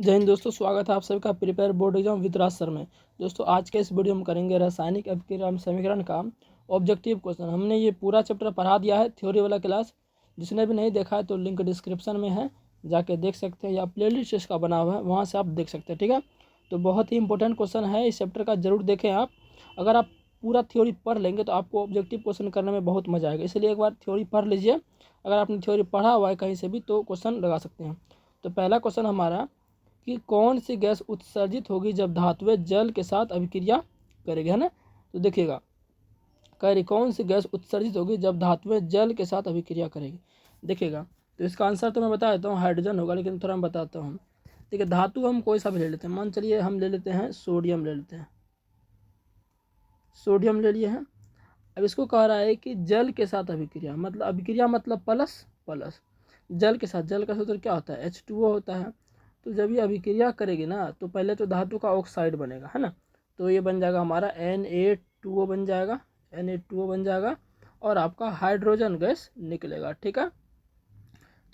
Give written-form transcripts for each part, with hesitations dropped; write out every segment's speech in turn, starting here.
जय हिंद दोस्तों, स्वागत है आप सभी का prepare board exam with Raj sir में। दोस्तों आज के इस वीडियो में करेंगे रासायनिक अभिक्रिया समीकरण का ऑब्जेक्टिव क्वेश्चन। हमने ये पूरा चैप्टर पढ़ा दिया है, थ्योरी वाला क्लास। जिसने भी नहीं देखा है तो लिंक डिस्क्रिप्शन में है, जाके देख सकते हैं, या प्लेलिस्ट इसका बना हुआ है वहाँ से आप देख सकते हैं। ठीक है, तो बहुत ही इंपॉर्टेंट क्वेश्चन है, इस चैप्टर का जरूर देखें आप। अगर आप पूरा थ्योरी पढ़ लेंगे तो आपको ऑब्जेक्टिव क्वेश्चन करने में बहुत मजा आएगा, इसलिए एक बार थ्योरी पढ़ लीजिए। अगर आपने थ्योरी पढ़ा हुआ है कहीं से भी तो क्वेश्चन लगा सकते हैं। तो पहला क्वेश्चन हमारा कि कौन सी गैस उत्सर्जित होगी जब धातुएं जल के साथ अभिक्रिया करेगी, है ना। तो देखिएगा, कह रही कौन सी गैस उत्सर्जित होगी जब धातुएं जल के साथ अभिक्रिया करेगी। देखिएगा, तो इसका आंसर तो मैं बता देता हूँ, हाइड्रोजन होगा, लेकिन थोड़ा मैं बताता हूँ। ठीक है, धातु हम कोई सा भी ले लेते हैं। मान चलिए हम ले लेते हैं सोडियम, ले लेते हैं सोडियम ले लिए हैं। अब इसको कह रहा है कि जल के साथ अभिक्रिया, मतलब अभिक्रिया मतलब प्लस प्लस, जल के साथ। जल का सूत्र क्या होता है? H2O होता है। तो जब ये अभिक्रिया करेगी ना तो पहले तो धातु का ऑक्साइड बनेगा, है ना। तो ये बन जाएगा हमारा Na2O बन जाएगा, Na2O बन जाएगा, और आपका हाइड्रोजन गैस निकलेगा। ठीक है,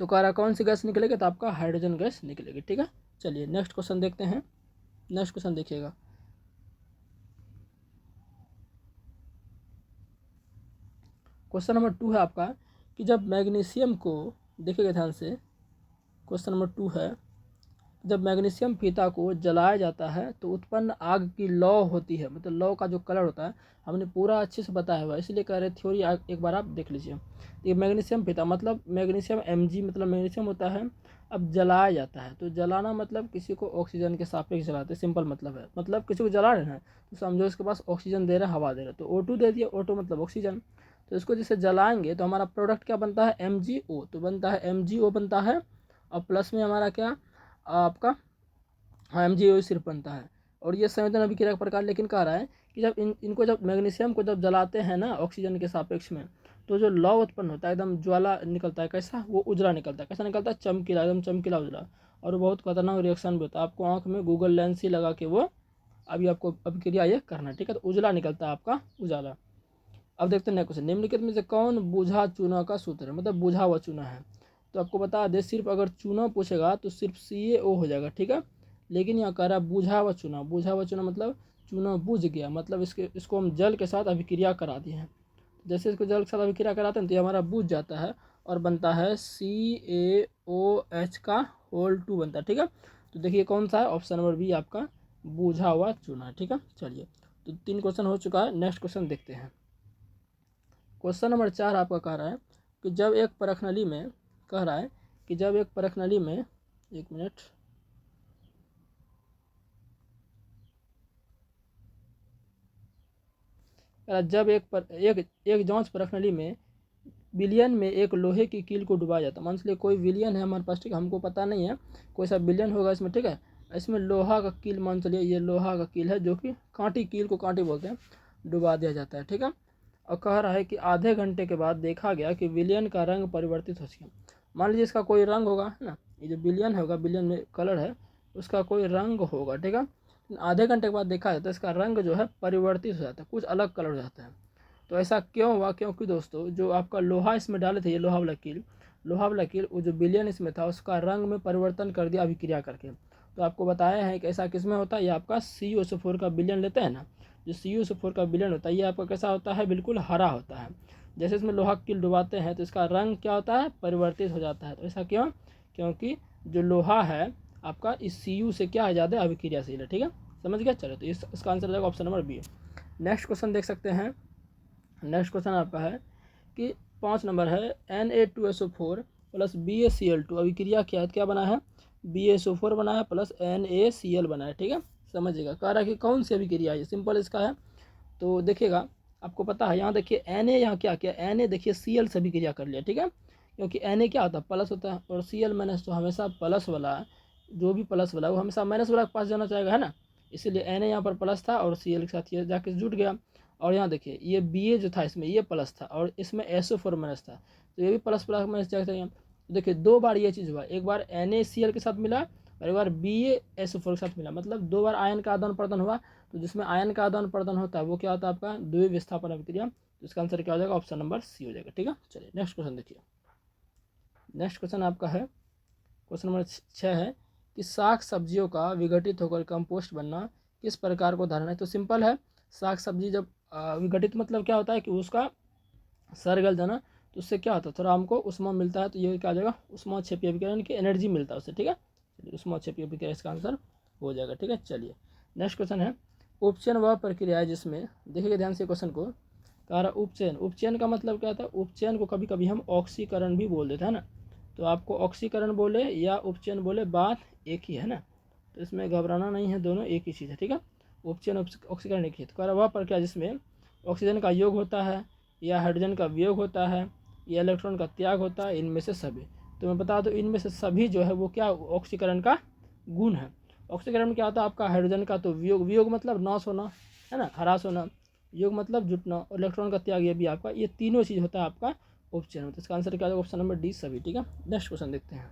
तो कह रहा कौन सी गैस निकलेगी? तो आपका हाइड्रोजन गैस निकलेगी। ठीक है, चलिए नेक्स्ट क्वेश्चन देखते हैं। नेक्स्ट क्वेश्चन देखिएगा, क्वेश्चन नंबर 2 है आपका कि जब मैग्नीशियम को, देखिएगा ध्यान से, क्वेश्चन नंबर 2 है, जब मैग्नीशियम फीता को जलाया जाता है तो उत्पन्न आग की लौ होती है, मतलब लौ का जो कलर होता है हमने पूरा अच्छे से बताया हुआ है, इसलिए कह रहे थ्योरी एक बार आप देख लीजिए। तो ये मैग्नीशियम फीता मतलब मैग्नीशियम Mg, मतलब मैग्नीशियम होता है। अब जलाया जाता है, तो जलाना मतलब किसी को ऑक्सीजन के सापेक्ष जलाते, सिंपल मतलब है। मतलब किसी को जला रहे हैं तो समझो इसके पास ऑक्सीजन दे रहे हैं, हवा दे रहे हैं, तो O2 दे दिया, O2 मतलब ऑक्सीजन। तो इसको जैसे जलाएंगे तो हमारा प्रोडक्ट क्या बनता है? MgO। तो बनता है MgO बनता है, और प्लस में हमारा क्या आपका MgO सिर्फ बनता है। और ये संयोजन अभिक्रिया का प्रकार, लेकिन कह रहा है कि जब इनको जब मैग्नीशियम को जब जलाते हैं ना ऑक्सीजन के सापेक्ष में, तो जो लौ उत्पन्न होता है एकदम ज्वाला निकलता है। कैसा? वो उजला निकलता है। कैसा निकलता है? चमकीला, एकदम चमकीला उजला। और बहुत खतरनाक रिएक्शन भी होता है। आपको आँख में गूगल लेंस ही लगा के वो अभी आपको अभिक्रिया ये करना है। ठीक है, तो उजला निकलता है आपका, उजाला। अब देखते हैं नेक्स्ट क्वेश्चन, निम्नलिखित में से कौन बूझा चूना का सूत्र है, मतलब बूझा हुआ चूना है। तो आपको बता दे, सिर्फ अगर चूना पूछेगा तो सिर्फ CaO हो जाएगा। ठीक है, लेकिन यहाँ कह रहा है बूझा हुआ चूना। बूझा हुआ चूना मतलब चूना बुझ गया, मतलब इसको हम जल के साथ अभिक्रिया करा दिए हैं। जैसे इसको जल के साथ अभिक्रिया कराते हैं तो ये हमारा बुझ जाता है और बनता है CaOH का होल 2 बनता है। ठीक है, तो देखिए कौन सा है? ऑप्शन नंबर बी आपका बूझा हुआ चूना। ठीक है, चलिए, तो 3 क्वेश्चन हो चुका है। नेक्स्ट क्वेश्चन देखते हैं। क्वेश्चन नंबर 4 आपका कह रहा है कि जब एक परखनली में, कह रहा है कि जब एक परखनली में, एक मिनट, जब एक जांच परखनली में बिलियन में एक लोहे की कील को डुबाया जाता है। मान लीजिए कोई विलियन है हमारे पास, ठीक है, हमको पता नहीं है कोई सा बिलियन होगा इसमें। ठीक है, इसमें लोहा का कील, मान चलिए ये लोहा का कील है, जो कि कांटी, कील को कांटी बोलते हैं, डुबा दिया जाता है। ठीक है, और कह रहा है कि आधे घंटे के बाद देखा गया कि विलियन का रंग परिवर्तित हो गया। मान लीजिए इसका कोई रंग होगा, है ना, ये जो बिलियन होगा, बिलियन में कलर है, उसका कोई रंग होगा। ठीक है, आधे घंटे के बाद देखा जाता है इसका रंग जो है परिवर्तित हो जाता है, कुछ अलग कलर हो जाता है। तो ऐसा क्यों हुआ? क्योंकि दोस्तों जो आपका लोहा इसमें डाले थे, ये लोहा वाला कील वो जो बिलियन इसमें था उसका रंग में परिवर्तन कर दिया अभिक्रिया करके। तो आपको बताया है कि ऐसा किस में होता है, ये आपका CuSO4 का बिलियन लेते हैं ना, जो CuSO4 का बिलियन होता है ये आपका कैसा होता है? बिल्कुल हरा होता है। जैसे इसमें लोहा कील डुबाते हैं तो इसका रंग क्या होता है? परिवर्तित हो जाता है। तो ऐसा क्यों? क्योंकि जो लोहा है आपका इस Cu से क्या है? ज़्यादा अभिक्रियाशील है। ठीक है, समझ गया। चलो, तो इसका आंसर हो जाएगा option number b. Next question देख सकते हैं। नेक्स्ट क्वेश्चन आपका है कि 5 नंबर है, Na2SO4 प्लस BaCl2 अभिक्रिया क्या बना है? BaSO4 बना है प्लस NaCl बना है। ठीक है, समझिएगा। कह रहा है कि कौन सी अभिक्रिया है? सिंपल इसका है। तो देखिएगा, आपको पता है, यहाँ देखिए Na, यहाँ क्या किया? Na देखिए Cl से अभिक्रिया कर लिया। ठीक है, क्योंकि Na क्या होता है? प्लस होता है, और Cl माइनस तो हमेशा प्लस वाला, जो भी प्लस वाला वो हमेशा माइनस वाला के पास जाना चाहेगा, है ना। इसीलिए Na यहाँ पर प्लस था और Cl के साथ ये जाके जुट गया। और यहाँ देखिए ये Ba जो था इसमें ये प्लस था और इसमें SO4 माइनस था, तो ये भी प्लस प्लस माइनस जाएगा यहाँ। तो देखिए 2 बार ये चीज़ हुआ, एक बार NaCl के साथ मिला और एक बार BaSO4 के साथ मिला, मतलब 2 बार आयन का आदान प्रदान हुआ। तो जिसमें आयन का आदान प्रदान होता है वो क्या होता है? आपका द्वितीय विस्थापन अभिक्रिया। तो इसका आंसर क्या हो जाएगा? ऑप्शन नंबर सी हो जाएगा। ठीक है, चलिए नेक्स्ट क्वेश्चन देखिए। नेक्स्ट क्वेश्चन आपका है, क्वेश्चन नंबर 6 है कि साग सब्जियों का विघटित होकर कंपोस्ट बनना किस प्रकार को धारण है। तो सिंपल है, साग सब्जी जब विघटित मतलब क्या होता है कि उसका सर गल जाना, तो उससे क्या होता है थोड़ा हमको उष्मा मिलता है, तो ये क्या हो जाएगा ऊष्माक्षेपीय अभिकरण की एनर्जी मिलता है उससे, ठीक है। ऊष्माक्षेपीय अभिकरण इसका आंसर हो जाएगा, ठीक है। चलिए नेक्स्ट क्वेश्चन है, उपचयन वह प्रक्रिया है जिसमें, देखिएगा ध्यान से क्वेश्चन को, कह रहा उपचयन, उपचयन का मतलब क्या था, उपचयन को कभी कभी हम ऑक्सीकरण भी बोल देते हैं ना, तो आपको ऑक्सीकरण बोले या उपचयन बोले बात एक ही है ना, तो इसमें घबराना नहीं है, दोनों एक ही चीज़ है, ठीक है। उपचयन ऑक्सीकरण एक ही है। तो कह रहा वह प्रक्रिया जिसमें ऑक्सीजन का योग होता है या हाइड्रोजन का वियोग होता है या इलेक्ट्रॉन का त्याग होता है, इनमें से सभी। तो मैं बता दूं इनमें से सभी जो है वो क्या ऑक्सीकरण का गुण है। ऑक्सीकरण में क्या होता है आपका हाइड्रोजन का तो वियोग, वियोग मतलब नाश होना है ना, ह्रास होना, योग मतलब जुटना, और इलेक्ट्रॉन का त्याग ये भी आपका, ये तीनों चीज़ होता है आपका उपचयन में। तो इसका आंसर क्या होगा ऑप्शन नंबर डी सभी, ठीक है। नेक्स्ट क्वेश्चन देखते हैं।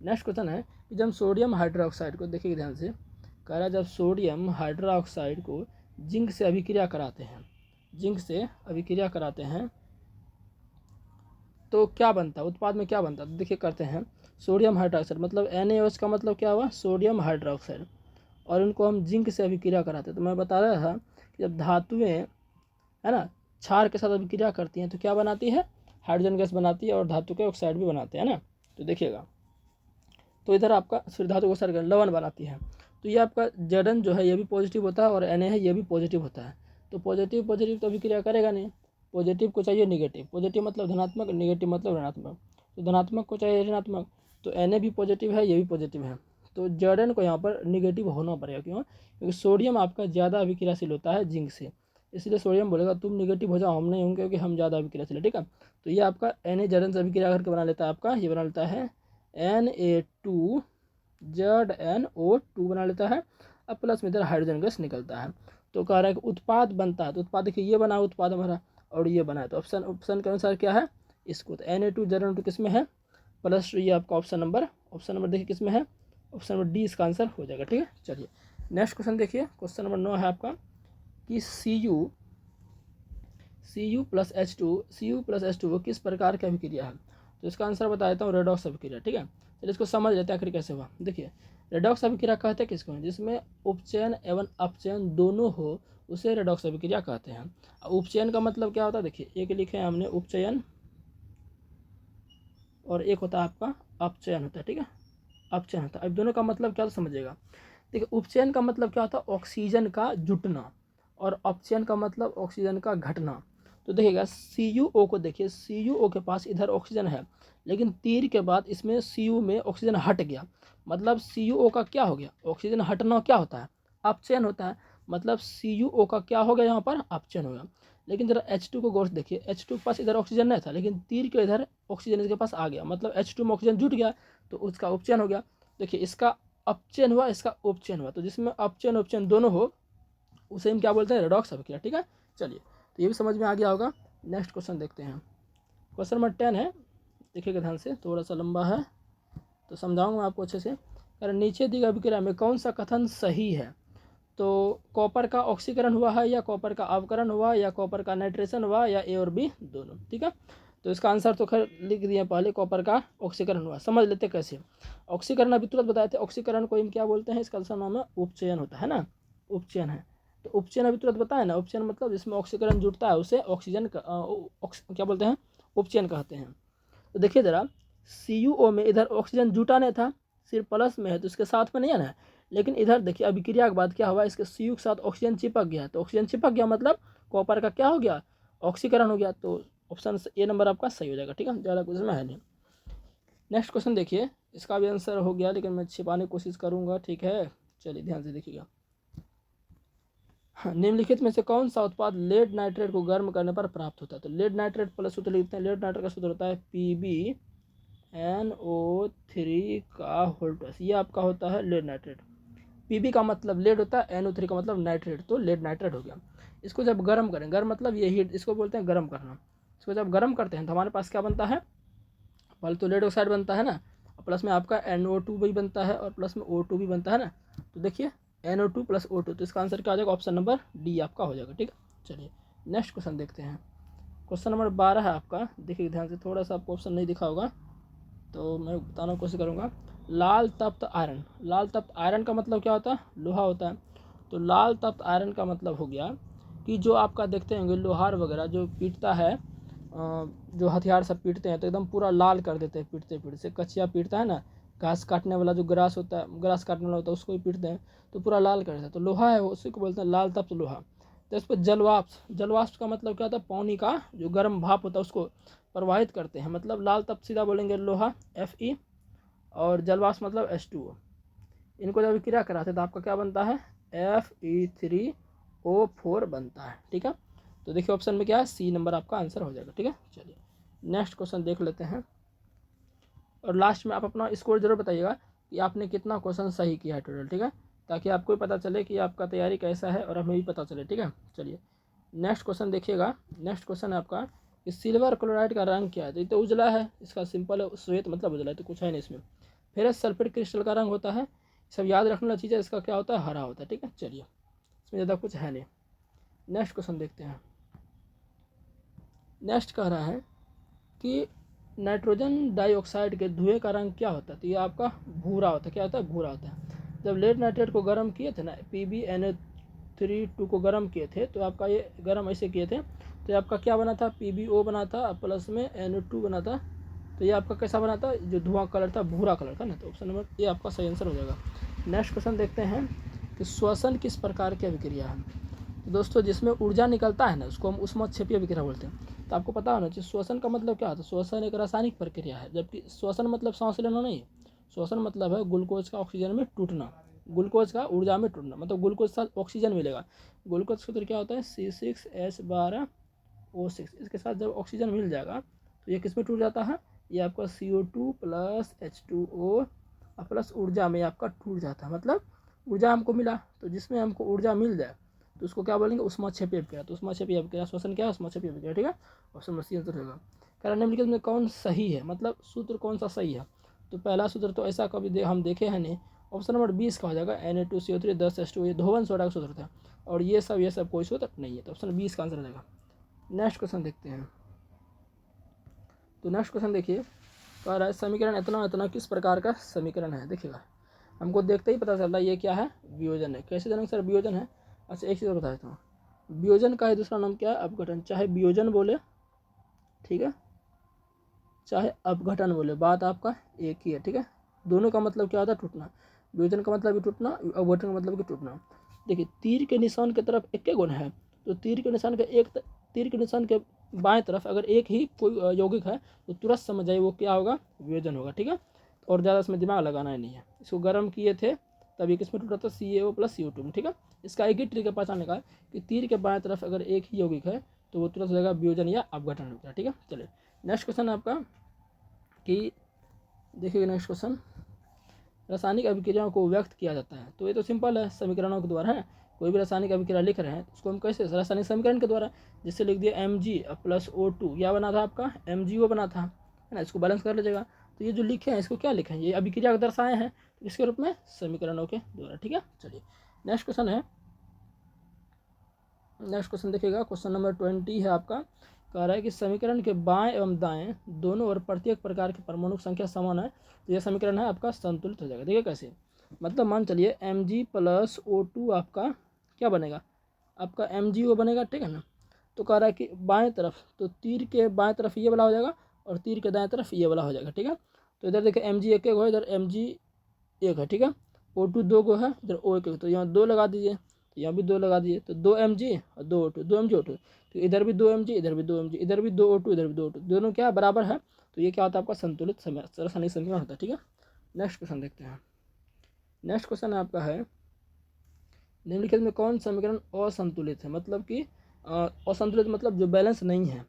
नेक्स्ट क्वेश्चन है कि जब सोडियम हाइड्रोक्साइड को, देखिए ध्यान से, कह रहा है जब सोडियम हाइड्रोक्साइड को जिंक से अभिक्रिया कराते हैं, जिंक से अभिक्रिया कराते हैं तो क्या बनता है, उत्पाद में क्या बनता है। तो देखिए करते हैं, सोडियम हाइड्रोक्साइड मतलब NaOH का मतलब क्या हुआ सोडियम हाइड्रोक्साइड, और उनको हम जिंक से अभिक्रिया कराते हैं। तो मैं बता रहा था कि जब धातुएं है ना क्षार के साथ अभिक्रिया करती हैं तो क्या बनाती है, हाइड्रोजन गैस बनाती है, और धातु के ऑक्साइड भी बनाते हैं ना। तो देखिएगा, तो इधर आपका फिर धातु ऑक्साइड लवण बनाती है, तो ये आपका Zn जो है ये भी पॉजिटिव होता है और Na है ये भी पॉजिटिव होता है। तो पॉजिटिव पॉजिटिव तो अभिक्रिया करेगा नहीं, पॉजिटिव को चाहिए निगेटिव, पॉजिटिव मतलब धनात्मक, निगेटिव मतलब ऋणात्मक, तो धनात्मक को चाहिए ऋणात्मक, तो Na भी पॉजिटिव है ये भी पॉजिटिव है, तो Zn को यहाँ पर निगेटिव होना पड़ेगा। क्यों, क्योंकि सोडियम आपका ज़्यादा अभिक्रियाशील होता है जिंक से, इसलिए सोडियम बोलेगा तुम निगेटिव हो जाओ, हम नहीं होंगे क्योंकि हम ज़्यादा अभिक्रियाशील है, ठीक है। तो ये आपका Na Zn से अभिक्रिया करके बना लेता है आपका, ये बना लेता है Na2 ZnO2 बना लेता है, अब प्लस में इधर हाइड्रोजन गैस निकलता है। तो कह रहा है कि उत्पाद बनता है, तो उत्पाद देखिए ये बना उत्पाद हमारा और ये बना है, तो ऑप्शन के अनुसार क्या है इसको, तो Na2 ZnO2 किस में है प्लस, ये आपका ऑप्शन नंबर देखिए किस में है, ऑप्शन नंबर डी इसका आंसर हो जाएगा, ठीक है। चलिए नेक्स्ट क्वेश्चन देखिए, क्वेश्चन नंबर 9 है आपका कि Cu प्लस H2 वो किस प्रकार की अभिक्रिया है। तो इसका आंसर बता देता हूँ, रेडॉक्स अभिक्रिया, ठीक है। चलिए इसको समझ लेते हैं आखिर कैसे हुआ। देखिए रेडॉक्स अभिक्रिया कहते हैं किसको, जिसमें उपचयन एवं अपचयन दोनों हो उसे रेडॉक्स अभिक्रिया कहते हैं। उपचयन का मतलब क्या होता है, देखिए एक लिखे हैं हमने उपचयन और एक होता है आपका अपचयन होता है, ठीक है, अपचयन होता है। अब दोनों का मतलब क्या समझिएगा, देखिए उपचयन का मतलब क्या होता है ऑक्सीजन का जुटना, और अपचयन का मतलब ऑक्सीजन का घटना। तो देखिएगा CuO को देखिए, CuO के पास इधर ऑक्सीजन है, लेकिन तीर के बाद इसमें Cu में ऑक्सीजन हट गया, मतलब CuO का क्या हो गया, ऑक्सीजन हटना क्या होता है, अपचयन होता है, मतलब CuO का क्या हो गया यहाँ पर अपचयन हो गया। लेकिन जरा H2 को गौर से देखिए, H2 के पास इधर ऑक्सीजन नहीं था, लेकिन तीर के इधर ऑक्सीजन इसके पास आ गया, मतलब H2 में ऑक्सीजन जुट गया तो उसका उपचयन हो गया। देखिए इसका अपचयन हुआ, इसका उपचयन हुआ, तो जिसमें अपचयन उपचयन दोनों हो उसे हम क्या बोलते हैं, रेडॉक्स अभिक्रिया, ठीक है। चलिए तो ये भी समझ में आ गया होगा। नेक्स्ट क्वेश्चन देखते हैं, क्वेश्चन नंबर 10 है, देखिएगा ध्यान से, थोड़ा सा लंबा है तो समझाऊंगा आपको अच्छे से। अगर नीचे दी गई अभिक्रिया में कौन सा कथन सही है, तो कॉपर का ऑक्सीकरण हुआ है या कॉपर का अवकरण हुआ या कॉपर का नाइट्रेशन हुआ या A और B दोनों, ठीक है। तो इसका आंसर तो खैर लिख दिए पहले, कॉपर का ऑक्सीकरण हुआ। समझ लेते कैसे ऑक्सीकरण, अभी तुरंत बताए थे ऑक्सीकरण को हम क्या बोलते हैं, इसका नाम है उपचयन होता है ना, उपचयन है। तो उपचयन अभी तुरंत बताया ना, उपचयन मतलब जिसमें ऑक्सीकरण जुड़ता है उसे ऑक्सीजन क्या बोलते हैं, उपचयन कहते हैं। तो देखिए जरा CuO में इधर ऑक्सीजन जुटा नहीं था, सिर्फ प्लस में है तो इसके साथ में नहीं है ना, लेकिन इधर देखिए अभिक्रिया के बाद क्या हुआ, इसके Cu के साथ ऑक्सीजन चिपक गया, तो ऑक्सीजन चिपक गया मतलब कॉपर का क्या हो गया, ऑक्सीकरण हो गया। तो ऑप्शन ए नंबर आपका सही हो जाएगा, ठीक है, ज़्यादा कुछ में है नहीं। नेक्स्ट क्वेश्चन देखिए, इसका भी आंसर हो गया लेकिन मैं छिपाने की कोशिश करूँगा, ठीक है। चलिए ध्यान से देखिएगा, निम्नलिखित में से कौन सा उत्पाद लेड नाइट्रेट को गर्म करने पर प्राप्त होता है। तो लेड नाइट्रेट प्लस सूत्र लिखते हैं, लेड नाइट्रेट का सूत्र होता है PbNO3 का होल प्लस, ये आपका होता है लेड नाइट्रेट। Pb का मतलब लेड होता है, NO3 का मतलब नाइट्रेट, तो लेड नाइट्रेट हो गया। इसको जब गर्म करें, गर्म मतलब ये हीट, इसको बोलते हैं गर्म करना। इसको जब गर्म करते हैं तो हमारे पास क्या बनता है, पहले तो लेड ऑक्साइड बनता है ना, प्लस में आपका NO2 भी बनता है और प्लस में O2 भी बनता है ना। तो देखिए NO2 प्लस O2, तो इसका आंसर क्या हो जाएगा, ऑप्शन नंबर डी आपका हो जाएगा, ठीक है। चलिए नेक्स्ट क्वेश्चन देखते हैं, क्वेश्चन नंबर 12 है आपका, देखिए ध्यान से, थोड़ा सा आपको ऑप्शन नहीं दिखा होगा तो मैं बताने की कोशिश करूँगा। लाल तप्त आयरन, लाल तप्त आयरन का मतलब क्या होता है? लोहा होता है। तो लाल तप्त आयरन का मतलब हो गया कि जो आपका देखते होंगे लोहार वगैरह जो पीटता है, जो हथियार सब पीटते हैं तो एकदम पूरा लाल कर देते हैं पीटते पीटते से। कचिया पीटता है ना, घास काटने वाला जो ग्रास होता है, ग्रास काटने वाला होता है, उसको भी पीटते हैं तो पूरा लाल कर देता है। तो लोहा है वो, उसी को बोलते हैं लाल तप्त लोहा। तो इस पर जलवाष्प, जलवाष्प का मतलब क्या होता है? पानी का जो गर्म भाप होता है उसको प्रवाहित करते हैं। मतलब लाल तप्त सीधा बोलेंगे लोहा Fe, और जलवाष्प मतलब H2O। इनको जब क्रिया कराते हैं तो आपका क्या बनता है? Fe3O4 बनता है। ठीक है, तो देखिए ऑप्शन में क्या है? सी नंबर आपका आंसर हो जाएगा। ठीक है, चलिए नेक्स्ट क्वेश्चन देख लेते हैं, और लास्ट में आप अपना स्कोर जरूर बताइएगा कि आपने कितना क्वेश्चन सही किया है टोटल। ठीक है, ताकि आपको भी पता चले कि आपका तैयारी कैसा है और हमें भी पता चले। ठीक है, चलिए नेक्स्ट क्वेश्चन देखिएगा। नेक्स्ट क्वेश्चन है आपका कि सिल्वर क्लोराइड का रंग क्या है? तो ये तो उजला है, इसका सिंपल है, श्वेत मतलब उजला है, तो कुछ है नहीं इसमें। फेरस सल्फेट क्रिस्टल का रंग होता है, सब याद रखने वाली चीज़ है, इसका क्या होता है? हरा होता है। ठीक है, चलिए इसमें ज़्यादा कुछ है नहीं। नेक्स्ट क्वेश्चन देखते हैं। नेक्स्ट कह रहा है कि नाइट्रोजन डाइऑक्साइड के धुएं का रंग क्या होता है? तो ये आपका भूरा होता है। क्या होता है? भूरा होता है। जब लेड नाइट्रेट को गर्म किए थे ना, PbNO3 को गर्म किए थे, तो आपका ये गर्म ऐसे किए थे तो ये आपका क्या बना था? PbO बना था, प्लस में NO2 बना था। तो ये आपका कैसा बना था? जो धुआं कलर था भूरा कलर था ना। तो ऑप्शन नंबर ये आपका सही आंसर हो जाएगा। नेक्स्ट क्वेश्चन देखते हैं कि श्वसन किस प्रकार की अभिक्रिया है? तो दोस्तों जिसमें ऊर्जा निकलता है ना उसको हम ऊष्मक्षेपीय अभिक्रिया बोलते हैं। तो आपको पता होना चाहिए श्वसन का मतलब क्या होता है? श्वसन एक रासायनिक प्रक्रिया है, जबकि श्वसन मतलब सांस लेना नहीं। श्वसन मतलब है ग्लूकोज का ऑक्सीजन में टूटना, ग्लूकोज का ऊर्जा में टूटना, मतलब ग्लूकोज के साथ ऑक्सीजन मिलेगा। ग्लूकोज सूत्र क्या होता है? C6H12O6। इसके साथ जब ऑक्सीजन मिल जाएगा तो ये किस में टूट जाता है? ये आपका CO2 प्लस H2O प्लस ऊर्जा में आपका टूट जाता है। मतलब ऊर्जा हमको मिला, तो जिसमें हमको ऊर्जा मिल जाए तो उसको क्या बोलेंगे? ऊष्मक्षेपीय अभिक्रिया। तो ऊष्मक्षेपीय अभिक्रिया, श्वसन क्या है? ऊष्मक्षेपीय अभिक्रिया। ठीक है, ऑप्शन नंबर सी आंसर होगा। कारण निम्नलिखित में कौन सही है? मतलब सूत्र कौन सा सही है? तो पहला सूत्र तो ऐसा कभी हम देखे हैं नहीं। ऑप्शन नंबर 20 का हो जाएगा, Na2CO3 10H2। ये धोवन सोडा का सूत्र था, और ये सब कोई सूत्र नहीं है। तो ऑप्शन 20 का आंसर हो जाएगा। नेक्स्ट क्वेश्चन देखते हैं। तो नेक्स्ट क्वेश्चन देखिए, कह रहा है समीकरण इतना इतना किस प्रकार का समीकरण है? देखिएगा, हमको देखते ही पता चलता है ये क्या है? वियोजन है। कैसे जानेंगे सर वियोजन है? अच्छा एक चीज़ बता देता हूँ, वियोजन का ही दूसरा नाम क्या है? अपघटन। चाहे वियोजन बोले, ठीक है, चाहे अपघटन बोले, बात आपका एक ही है। ठीक है, दोनों का मतलब क्या होता है? टूटना। वियोजन का मतलब भी टूटना, अपघटन का मतलब भी टूटना। देखिए तीर के निशान की तरफ एक गुण है, तो तीर के निशान के बाएं तरफ अगर एक ही कोई यौगिक है तो तुरंत समझ जाइए वो क्या होगा? वियोजन होगा। ठीक है, और ज़्यादा इसमें दिमाग लगाना ही नहीं है। इसको गर्म किए थे तब ये किसमें टूटा था? CaO प्लस CO2 में। ठीक है, इसका एक ही तरीका पहचानने का कि तीर के बाएं तरफ अगर एक ही यौगिक है तो वो तुरंत हो जाएगा वियोजन या अपघटन होगा। ठीक है, चलिए नेक्स्ट क्वेश्चन है आपका कि देखिए नेक्स्ट क्वेश्चन, रासायनिक अभिक्रियाओं को व्यक्त किया जाता है। तो ये तो सिंपल है, समीकरणों के द्वारा है। कोई भी रासायनिक अभिक्रिया लिख रहे हैं तो उसको हम कैसे? रासायनिक समीकरण के द्वारा। जिससे लिख दिया Mg प्लस O2, क्या बना था आपका? MgO बना था, है ना। इसको बैलेंस कर लीजिएगा। तो ये जो लिखे हैं इसको क्या लिखे हैं? ये अभिक्रिया को दर्शाए हैं, तो इसके रूप में समीकरणों के द्वारा। ठीक है, चलिए नेक्स्ट क्वेश्चन है। नेक्स्ट क्वेश्चन देखिएगा, क्वेश्चन नंबर 20 है आपका। कह रहा है कि समीकरण के बाएं एवं दाएं दोनों और प्रत्येक प्रकार की परमाणु संख्या समान है, तो यह समीकरण है आपका संतुलित हो जाएगा। देखिए कैसे? मतलब मान चलिए Mg प्लस O2 आपका क्या बनेगा? आपका MgO बनेगा। ठीक है ना, तो कह रहा है कि बाएं तरफ, तो तीर के बाएं तरफ ये वाला हो जाएगा और तीर के दाएं तरफ ये वाला हो जाएगा। ठीक है, तो इधर देखिए Mg एक है, इधर Mg एक है। ठीक है, O2 दो गो है, इधर O एक है, तो यहाँ दो लगा दीजिए, तो यहाँ भी दो लगा दीजिए, तो 2 Mg और 2 O2, 2 Mg O2। तो इधर भी 2 Mg, इधर भी 2 Mg, इधर भी 2 O2, इधर भी 2 O2, दोनों क्या बराबर है। तो ये क्या होता है? आपका संतुलित रासायनिक समीकरण होता है। ठीक है, नेक्स्ट क्वेश्चन देखते हैं। नेक्स्ट क्वेश्चन आपका है निम्नलिखित में कौन समीकरण असंतुलित है? मतलब कि असंतुलित मतलब जो बैलेंस नहीं है।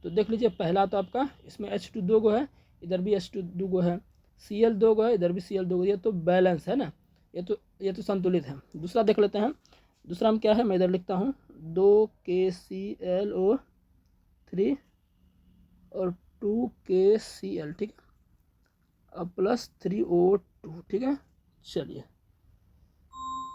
तो देख लीजिए, पहला तो आपका इसमें H2 दो गो है, इधर भी H2 दो गो है, Cl दो गो है, इधर भी Cl दो गो, ये तो बैलेंस है ना, ये तो संतुलित है। दूसरा देख लेते हैं, दूसरा में क्या है? मैं इधर लिखता हूँ 2KClO3 और 2KCl, ठीक है, प्लस 3O2। ठीक है, चलिए